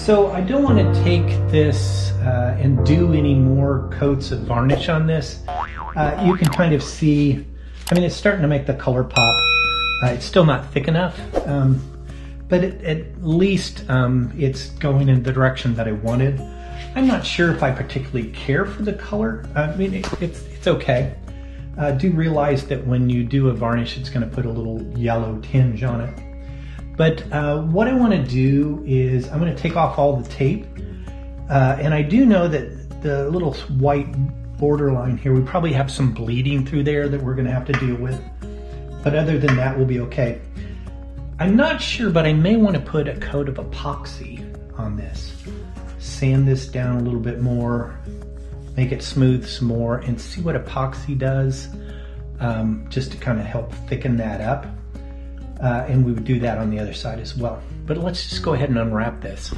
So I don't want to take this and do any more coats of varnish on this. You can kind of see, I mean, it's starting to make the color pop. It's still not thick enough, but at least it's going in the direction that I wanted. I'm not sure if I particularly care for the color. I mean, it's okay. Do realize that when you do a varnish, it's going to put a little yellow tinge on it. But what I want to do is I'm going to take off all the tape. And I do know that the little white borderline here, we probably have some bleeding through there that we're going to have to deal with. But other than that, we'll be okay. I'm not sure, but I may want to put a coat of epoxy on this. Sand this down a little bit more, make it smooth some more, and see what epoxy does, just to kind of help thicken that up. And we would do that on the other side as well. But let's just go ahead and unwrap this.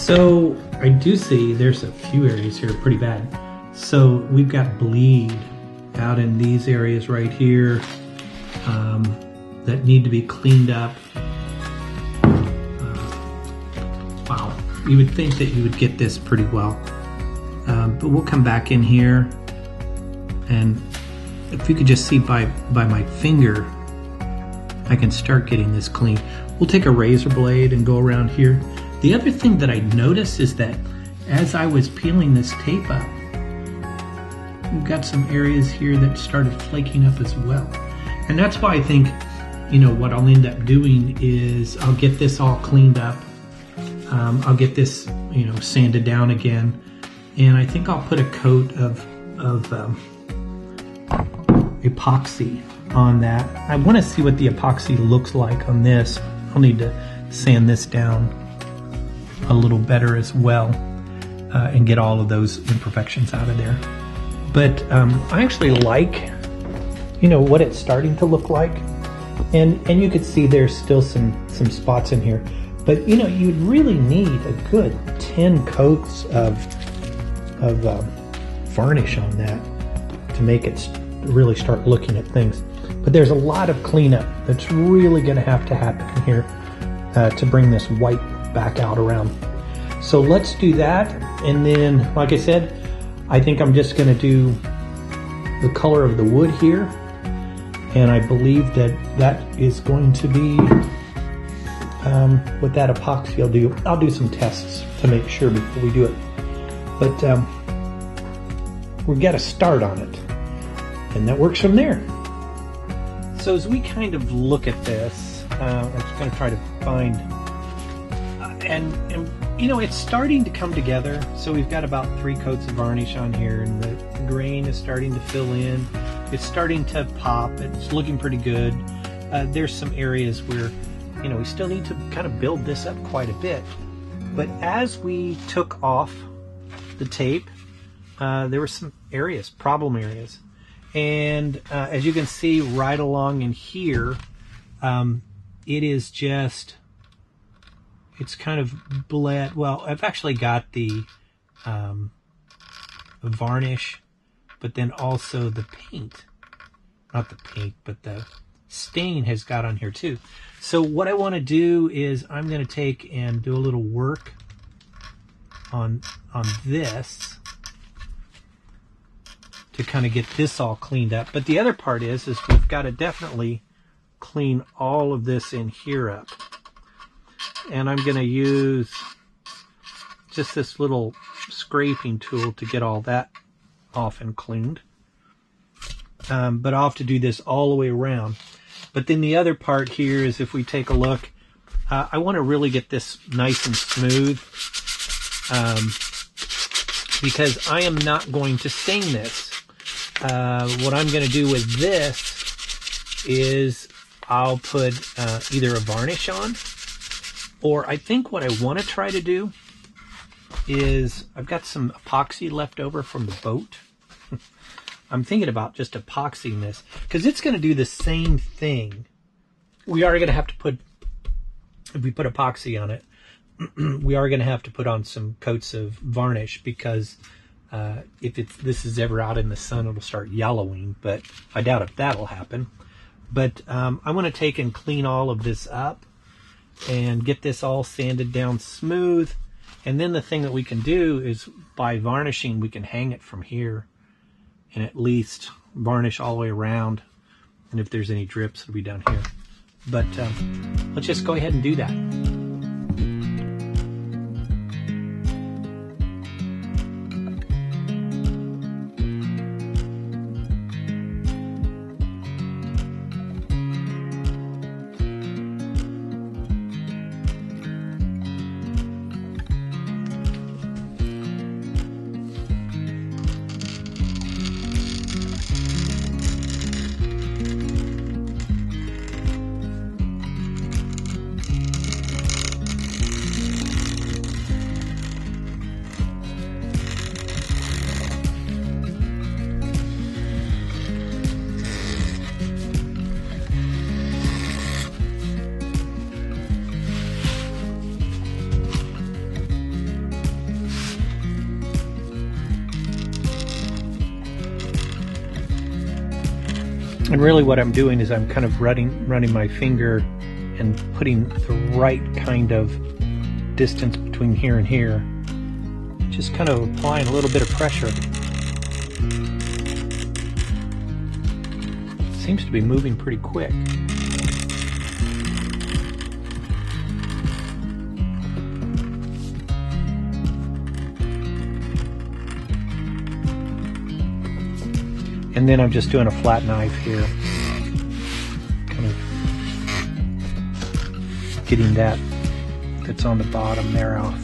So I do see there's a few areas here pretty bad. So we've got bleed out in these areas right here that need to be cleaned up. Wow, you would think that you would get this pretty well. But we'll come back in here, and if you could just see by my finger, I can start getting this clean. We'll take a razor blade and go around here. The other thing that I noticed is that as I was peeling this tape up, we've got some areas here that started flaking up as well. And that's why I think, you know, what I'll end up doing is I'll get this all cleaned up. I'll get this, you know, sanded down again. And I think I'll put a coat of epoxy on that. I want to see what the epoxy looks like on this. I'll need to sand this down a little better as well and get all of those imperfections out of there. But I actually like, you know, what it's starting to look like. And you could see there's still some spots in here. But, you know, you'd really need a good 10 coats of varnish on that to make it really start looking at things. But there's a lot of cleanup that's really going to happen here to bring this white back out around. So let's do that. And then, like I said, I think I'm just going to do the color of the wood here. And I believe that is going to be with that epoxy. I'll do some tests to make sure before we do it. But we've got to start on it, and that works from there. So as we kind of look at this, I'm just going to try to find, and you know, it's starting to come together. So we've got about 3 coats of varnish on here, and the grain is starting to fill in. It's starting to pop. It's looking pretty good. There's some areas where, you know, we still need to kind of build this up quite a bit. But as we took off the tape, there were some areas, problem areas. And as you can see right along in here, it is just, it's kind of bled. Well, I've actually got the varnish, but then also the paint, not the paint, but the stain has got on here too. So what I want to do is I'm going to take and do a little work on this to kind of get this all cleaned up. But the other part is we've got to definitely clean all of this in here up. And I'm going to use just this little scraping tool to get all that off and cleaned. But I'll have to do this all the way around. But then the other part here is, if we take a look, I want to really get this nice and smooth because I am not going to stain this. What I'm going to do with this is I'll put either a varnish on, or I think what I want to try to do is, I've got some epoxy left over from the boat. I'm thinking about just epoxying this because it's going to do the same thing. We are going to have to put, if we put epoxy on it, we are going to have to put on some coats of varnish because if this is ever out in the sun, it'll start yellowing, but I doubt if that'll happen. But I want to take and clean all of this up and get this all sanded down smooth. And then the thing that we can do is, by varnishing, we can hang it from here and at least varnish all the way around. And if there's any drips, it'll be down here. But let's just go ahead and do that. And really what I'm doing is I'm kind of running my finger and putting the right kind of distance between here and here. Just kind of applying a little bit of pressure. Seems to be moving pretty quick. And then I'm just doing a flat knife here, kind of getting that's on the bottom there off.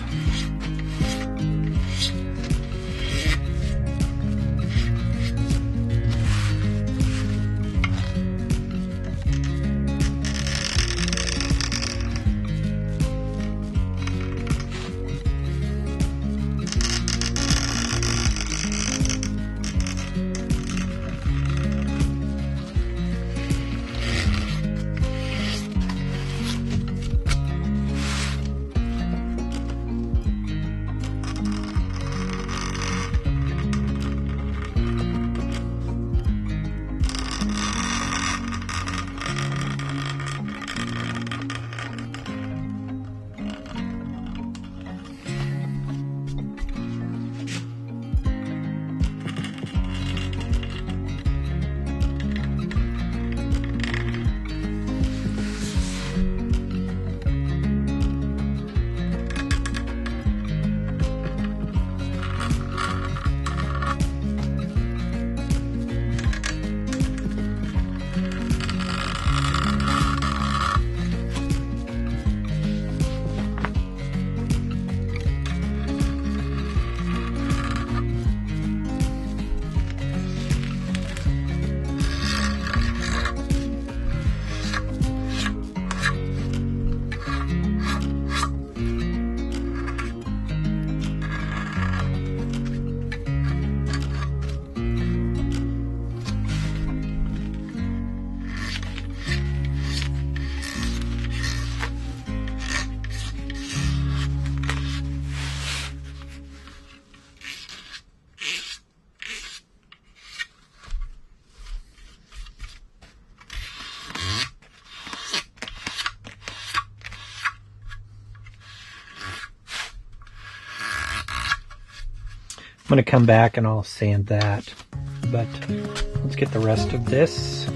going to come back and I'll sand that. But let's get the rest of this.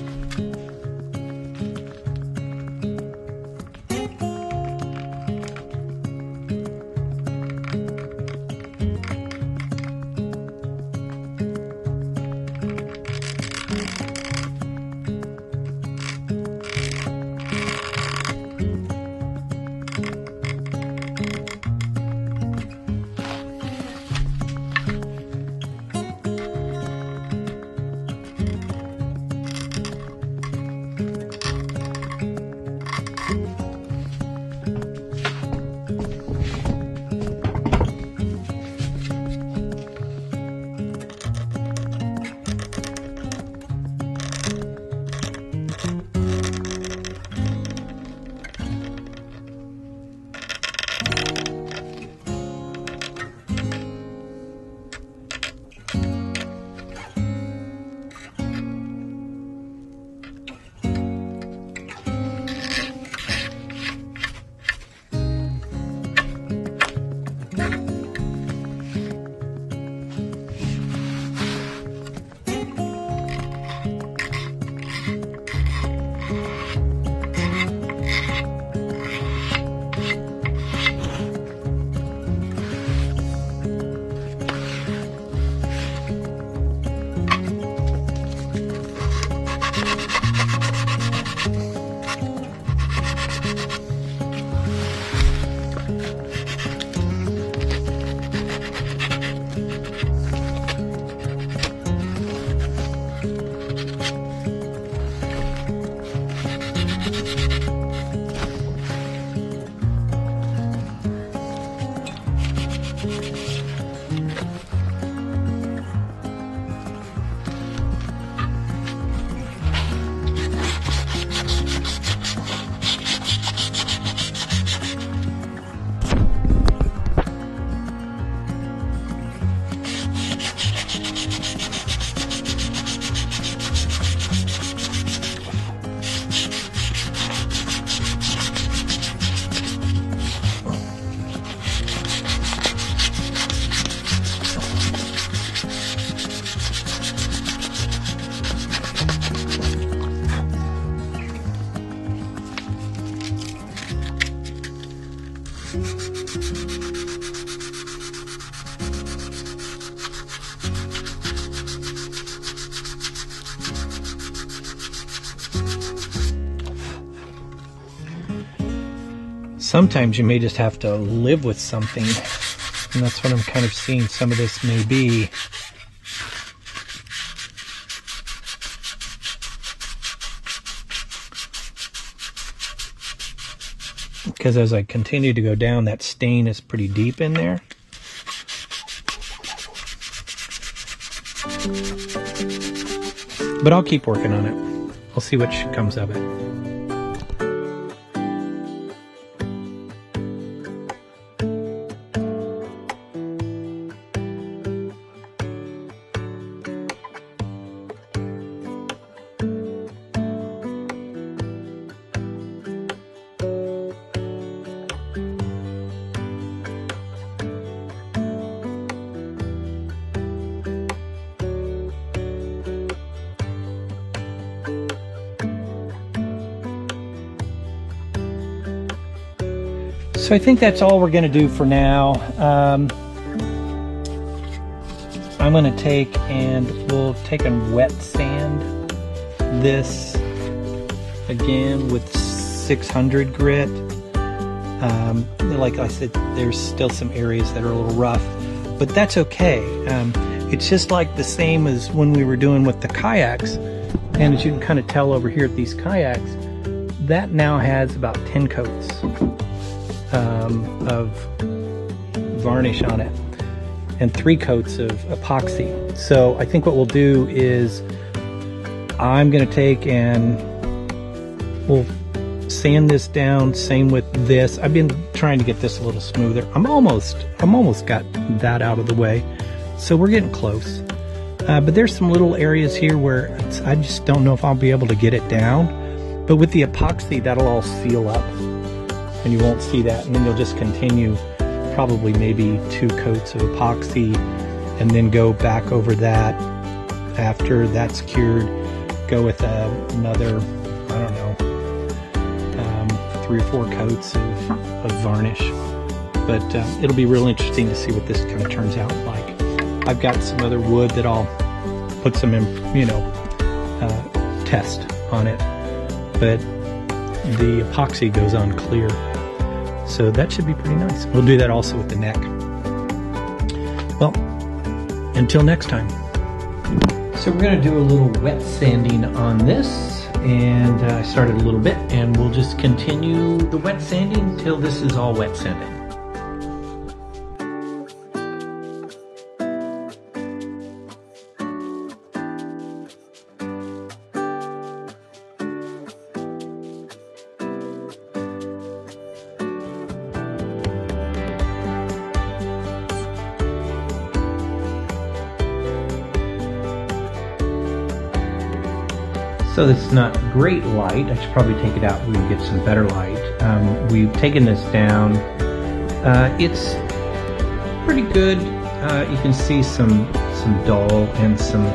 Sometimes you may just have to live with something, and that's what I'm kind of seeing some of this may be. Because as I continue to go down, that stain is pretty deep in there. But I'll keep working on it. We'll see what comes of it. So I think that's all we're going to do for now. I'm going to take and we'll take and wet sand this again with 600 grit. Like I said, there's still some areas that are a little rough, but that's okay. It's just like the same as when we were doing with the kayaks. And as you can kind of tell over here at these kayaks, that now has about 10 coats of varnish on it and 3 coats of epoxy. So I think what we'll do is I'm going to take and we'll sand this down. Same with this. I've been trying to get this a little smoother. I'm almost got that out of the way. So we're getting close. But there's some little areas here where I just don't know if I'll be able to get it down. But with the epoxy, that'll all seal up and you won't see that. And then you'll just continue probably maybe 2 coats of epoxy and then go back over that after that's cured. Go with another, I don't know, 3 or 4 coats of varnish. But it'll be real interesting to see what this kind of turns out like. I've got some other wood that I'll put some, test on it, but the epoxy goes on clear, so that should be pretty nice. We'll do that also with the neck. Well, until next time. So we're going to do a little wet sanding on this, and I started a little bit, and we'll just continue the wet sanding till this is all wet sanding. So this is not great light. I should probably take it out. We can get some better light. We've taken this down. It's pretty good. You can see some dull and some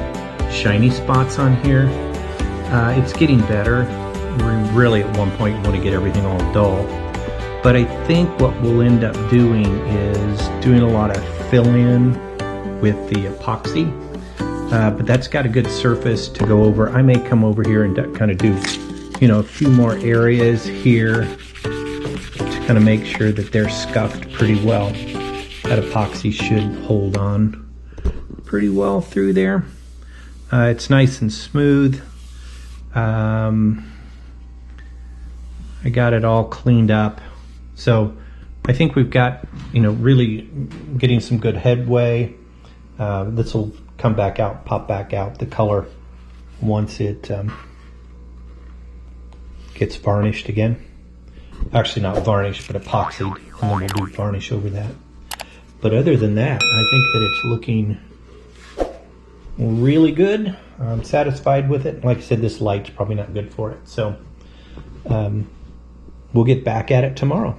shiny spots on here. It's getting better. We're really at one point want to get everything all dull. But I think what we'll end up doing is doing a lot of fill-in with the epoxy. But that's got a good surface to go over. I may come over here and kind of do, a few more areas here to kind of make sure that they're scuffed pretty well. That epoxy should hold on pretty well through there. It's nice and smooth. I got it all cleaned up. So I think we've got, really getting some good headway. This will come back out, pop back out, the color, once it gets varnished again. Actually not varnished, but epoxied, and then we'll do varnish over that. But other than that, I think that it's looking really good. I'm satisfied with it. Like I said, this light's probably not good for it. So we'll get back at it tomorrow.